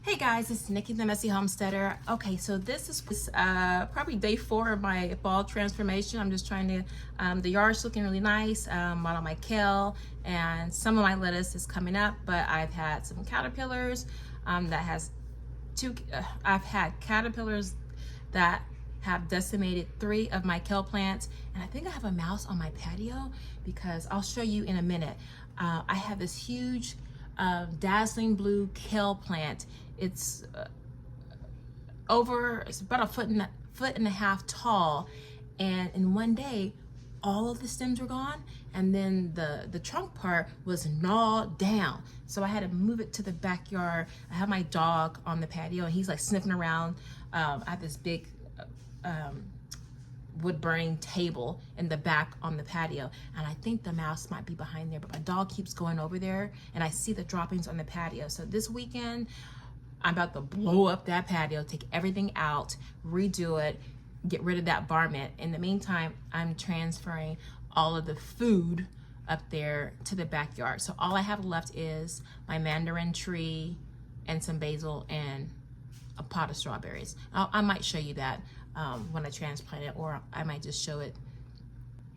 Hey guys, it's Niki, the Messy Homesteader. Okay, so this is probably day 4 of my fall transformation. I'm just trying to, the yard's looking really nice. A lot of my kale and some of my lettuce is coming up, but I've had some caterpillars I've had caterpillars that have decimated 3 of my kale plants, and I think I have a mouse on my patio because I'll show you in a minute. I have this huge dazzling blue kale plant. It's about a foot and a half tall, and in one day all of the stems were gone, and then the trunk part was gnawed down, so I had to move it to the backyard. I have my dog on the patio and he's like sniffing around. I have this big wood burning table in the back on the patio, and I think the mouse might be behind there, but my dog keeps going over there and I see the droppings on the patio. So this weekend I'm about to blow up that patio, take everything out, redo it, get rid of that varmint. In the meantime, I'm transferring all of the food up there to the backyard. So all I have left is my mandarin tree and some basil and a pot of strawberries. I might show you that when I transplant it, or I might just show it.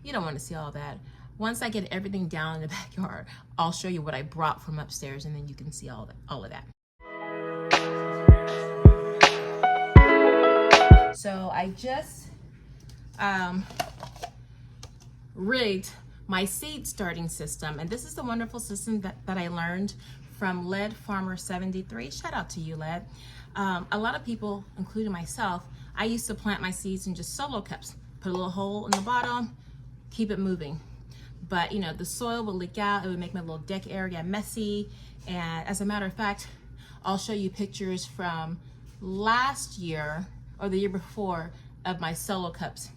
You don't want to see all that. Once I get everything down in the backyard, I'll show you what I brought from upstairs, and then you can see all of that. So I just rigged my seed starting system, and this is the wonderful system that I learned from Lead Farmer 73. Shout out to you, Lead. A lot of people, including myself, I used to plant my seeds in just solo cups, put a little hole in the bottom, keep it moving. But you know, the soil would leak out, it would make my little deck area messy. And as a matter of fact, I'll show you pictures from last year or the year before of my solo cups,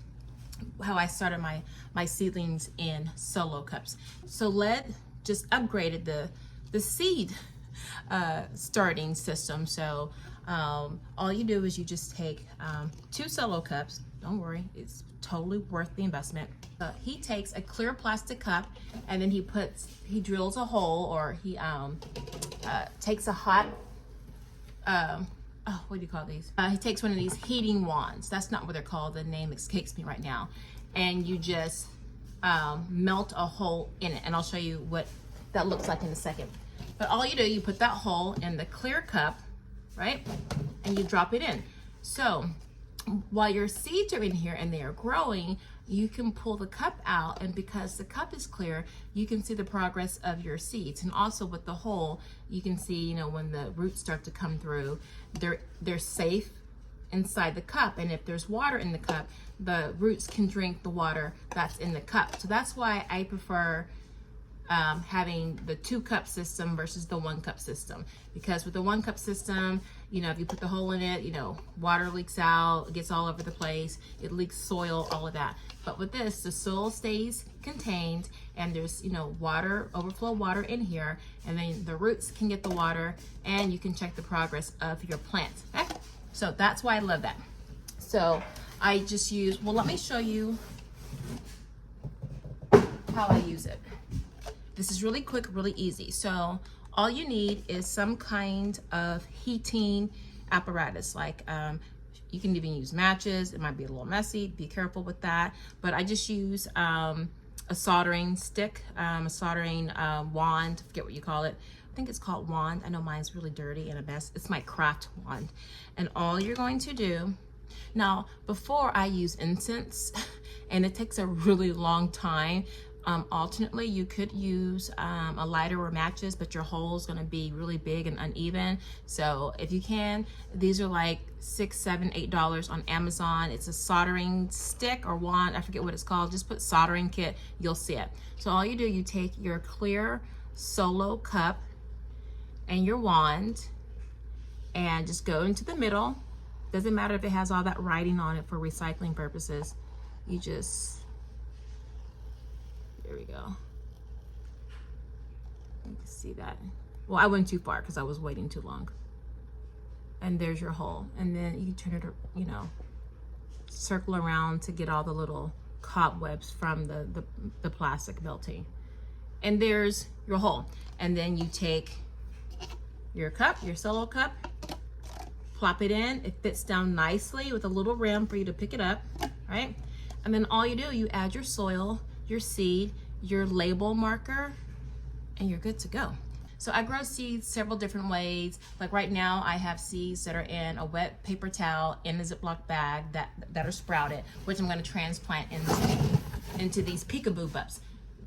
how I started my seedlings in solo cups. So Lead just upgraded the seed starting system. So all you do is you just take 2 solo cups. Don't worry, it's totally worth the investment. He takes a clear plastic cup, and then he drills a hole, or he takes a hot what do you call these? He takes one of these heating wands. That's not what they're called. The name escapes me right now. And you just melt a hole in it. And I'll show you what that looks like in a second. But all you do, you put that hole in the clear cup, right? And you drop it in. So while your seeds are in here and they are growing, you can pull the cup out, and because the cup is clear, you can see the progress of your seeds. And also with the hole, you can see, you know, when the roots start to come through, they're safe inside the cup. And if there's water in the cup, the roots can drink the water that's in the cup. So that's why I prefer having the 2-cup system versus the 1-cup system, because with the 1-cup system, you know, if you put the hole in it, you know, water leaks out, it gets all over the place, it leaks soil, all of that. But with this, the soil stays contained, and there's, you know, overflow water in here, and then the roots can get the water, and you can check the progress of your plant. Okay? So that's why I love that. So I just use, well, let me show you how I use it. This is really quick, really easy. So all you need is some kind of heating apparatus. Like you can even use matches. It might be a little messy, be careful with that. But I just use a soldering stick, a soldering wand, forget what you call it. I think it's called wand. I know mine's really dirty and a mess. It's my craft wand. And all you're going to do, now before I use incense, and it takes a really long time, alternately you could use a lighter or matches, but your hole's gonna be really big and uneven. So if you can, these are like $6, $7, $8 on Amazon. It's a soldering stick or wand, I forget what it's called. Just put soldering kit, you'll see it. So all you do, you take your clear solo cup and your wand and just go into the middle. Doesn't matter if it has all that writing on it for recycling purposes. You just, there we go. You can see that. Well, I went too far because I was waiting too long. And there's your hole. And then you can turn it, you know, circle around to get all the little cobwebs from the plastic melting. And there's your hole. And then you take your cup, your solo cup, plop it in. It fits down nicely with a little rim for you to pick it up, right? And then all you do, you add your soil, your seed, your label marker, and you're good to go. So I grow seeds several different ways. Like right now I have seeds that are in a wet paper towel in a Ziploc bag that are sprouted, which I'm gonna transplant into these peekaboo cups.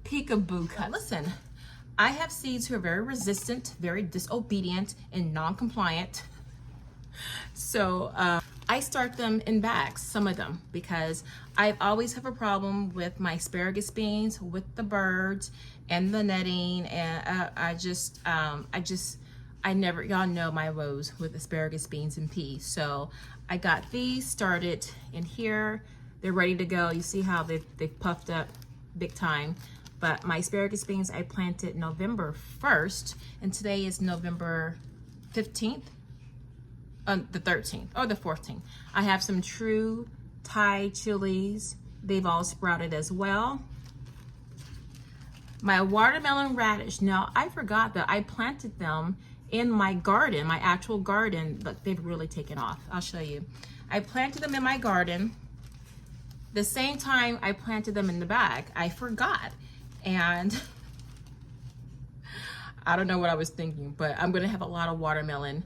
Peekaboo cups. Listen, I have seeds who are very resistant, very disobedient, and non-compliant. So I start them in bags, some of them, because I always have a problem with my asparagus beans, with the birds and the netting, and I never, y'all know my woes with asparagus, beans, and peas. So I got these started in here. They're ready to go. You see how they've puffed up big time. But my asparagus beans I planted November 1st, and today is November 15th. The 13th or the 14th. I have some true Thai chilies. They've all sprouted as well. My watermelon radish. Now I forgot that I planted them in my garden, my actual garden, but they've really taken off. I'll show you. I planted them in my garden. The same time I planted them in the bag, I forgot. And I don't know what I was thinking, but I'm gonna have a lot of watermelon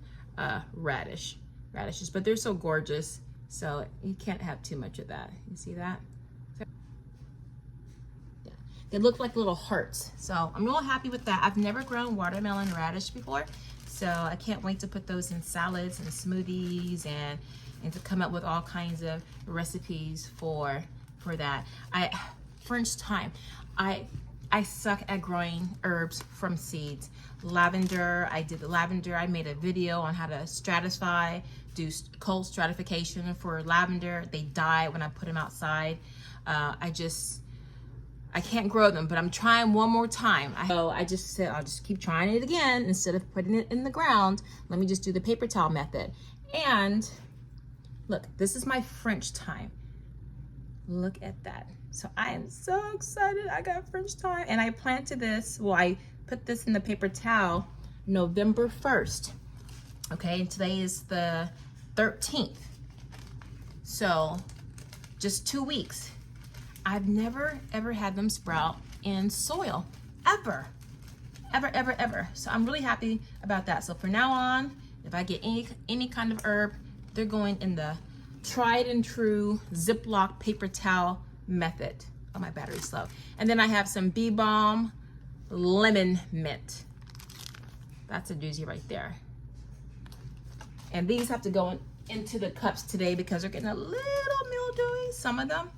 radishes, but they're so gorgeous, so you can't have too much of that. You see that? Yeah. They look like little hearts, so I'm real happy with that. I've never grown watermelon radish before, so I can't wait to put those in salads and smoothies and to come up with all kinds of recipes for that. French thyme. I suck at growing herbs from seeds. Lavender, I did the lavender. I made a video on how to stratify, do cold stratification for lavender. They die when I put them outside. I can't grow them, but I'm trying one more time. So I just said, I'll just keep trying it again. Instead of putting it in the ground, let me just do the paper towel method. And look, this is my French thyme. Look at that. So I am so excited. I got French thyme, and I planted this. Well, I put this in the paper towel November 1st. Okay, and today is the 13th. So just 2 weeks. I've never ever had them sprout in soil, ever. So I'm really happy about that. So from now on, if I get any kind of herb, they're going in the tried and true Ziploc paper towel method. Oh, my battery's slow. And then I have some bee balm lemon mint. That's a doozy right there. And these have to go into the cups today because they're getting a little mildewy, some of them,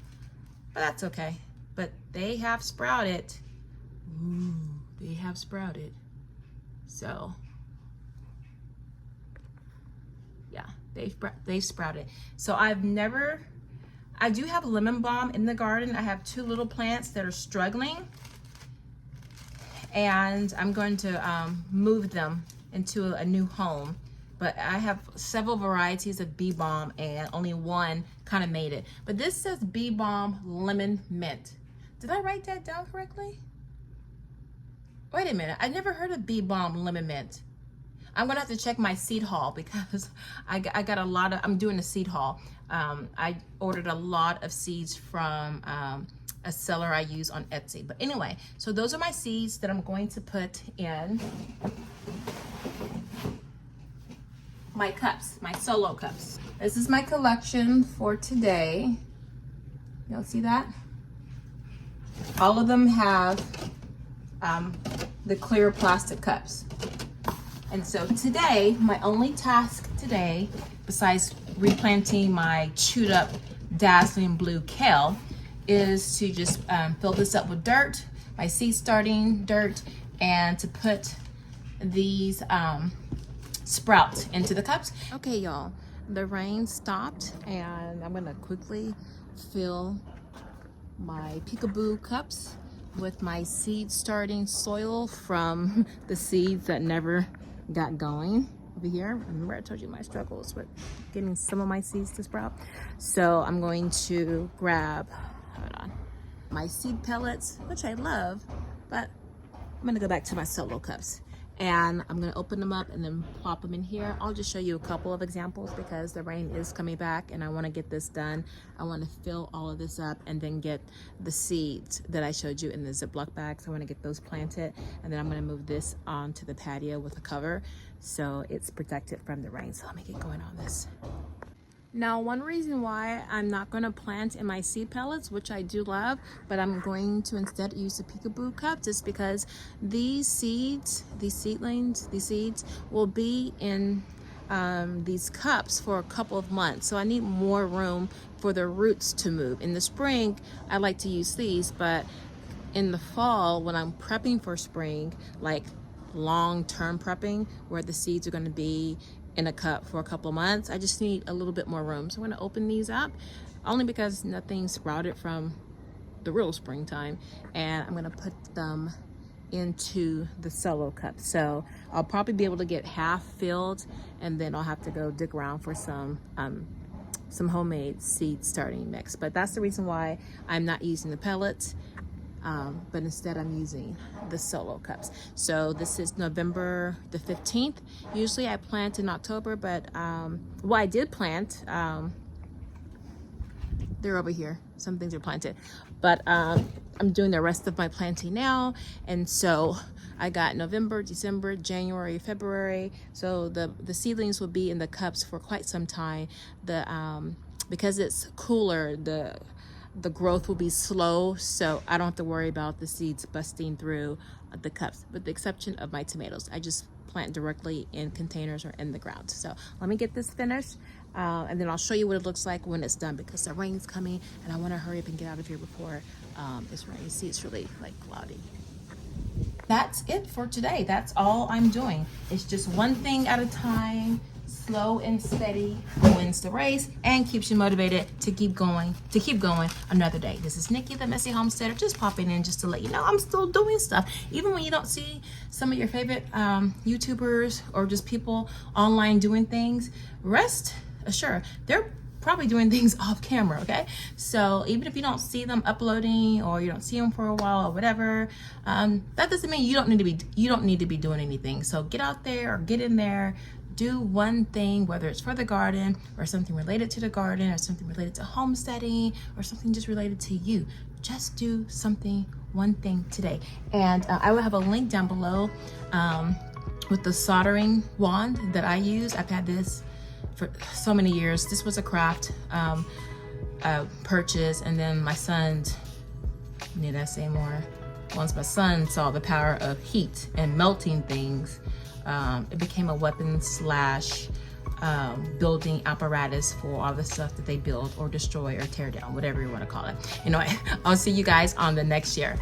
but that's okay. But they have sprouted. Ooh, they have sprouted. So yeah, they've sprouted. So I do have lemon balm in the garden. I have 2 little plants that are struggling, and I'm going to move them into a new home. But I have several varieties of bee balm, and only one kind of made it. But this says bee balm lemon mint. Did I write that down correctly? Wait a minute, I never heard of bee balm lemon mint. I'm gonna have to check my seed haul because I got a lot of, I'm doing a seed haul. I ordered a lot of seeds from a seller I use on Etsy. But anyway, so those are my seeds that I'm going to put in my cups, my solo cups. This is my collection for today. Y'all see that? All of them have the clear plastic cups. And so today, my only task today, besides replanting my chewed up dazzling blue kale, is to just fill this up with dirt, my seed starting dirt, and to put these sprouts into the cups. Okay, y'all, the rain stopped, and I'm gonna quickly fill my peekaboo cups with my seed starting soil from the seeds that never got going over here. Remember I told you my struggles with getting some of my seeds to sprout. So I'm going to grab, hold on, my seed pellets, which I love, but I'm gonna go back to my solo cups. And I'm gonna open them up and then plop them in here. I'll just show you a couple of examples because the rain is coming back and I wanna get this done. I wanna fill all of this up and then get the seeds that I showed you in the Ziploc bags. I wanna get those planted, and then I'm gonna move this onto the patio with a cover so it's protected from the rain. So let me get going on this. Now, one reason why I'm not going to plant in my seed pellets, which I do love, but I'm going to instead use the peekaboo cups, is because these seeds, these seedlings, these seeds will be in these cups for a couple of months. So I need more room for the roots to move. In the spring, I like to use these, but in the fall, when I'm prepping for spring, like long-term prepping, where the seeds are going to be in a cup for a couple of months, I just need a little bit more room. So I'm going to open these up, only because nothing sprouted from the real springtime, and I'm going to put them into the solo cup. So I'll probably be able to get half filled, and then I'll have to go dig around for some homemade seed starting mix. But that's the reason why I'm not using the pellets, but instead I'm using the solo cups. So this is November the 15th. Usually I plant in October, but well, I did plant. They're over here. Some things are planted, but I'm doing the rest of my planting now. And so I got November, December, January, February. So the seedlings will be in the cups for quite some time. Because it's cooler, the growth will be slow, so I don't have to worry about the seeds busting through the cups, with the exception of my tomatoes. I just plant directly in containers or in the ground. So let me get this finished, and then I'll show you what it looks like when it's done, because the rain's coming and I want to hurry up and get out of here before it's raining. You see, it's really like cloudy. That's it for today. That's all I'm doing. It's just one thing at a time. Slow and steady wins the race and keeps you motivated to keep going another day. This is Nikki, the Messy Homesteader, just popping in just to let you know I'm still doing stuff. Even when you don't see some of your favorite YouTubers or just people online doing things, rest assured, they're probably doing things off camera, okay? So even if you don't see them uploading or you don't see them for a while or whatever, that doesn't mean you don't need to be doing anything. So get out there or get in there. Do one thing, whether it's for the garden or something related to the garden or something related to homesteading or something just related to you. Just do something, one thing today. And I will have a link down below with the soldering wand that I use. I've had this for so many years. This was a craft purchase, and then my son, need I say more? Once my son saw the power of heat and melting things, it became a weapon slash building apparatus for all the stuff that they build or destroy or tear down, whatever you want to call it. Anyway, I'll see you guys on the next year.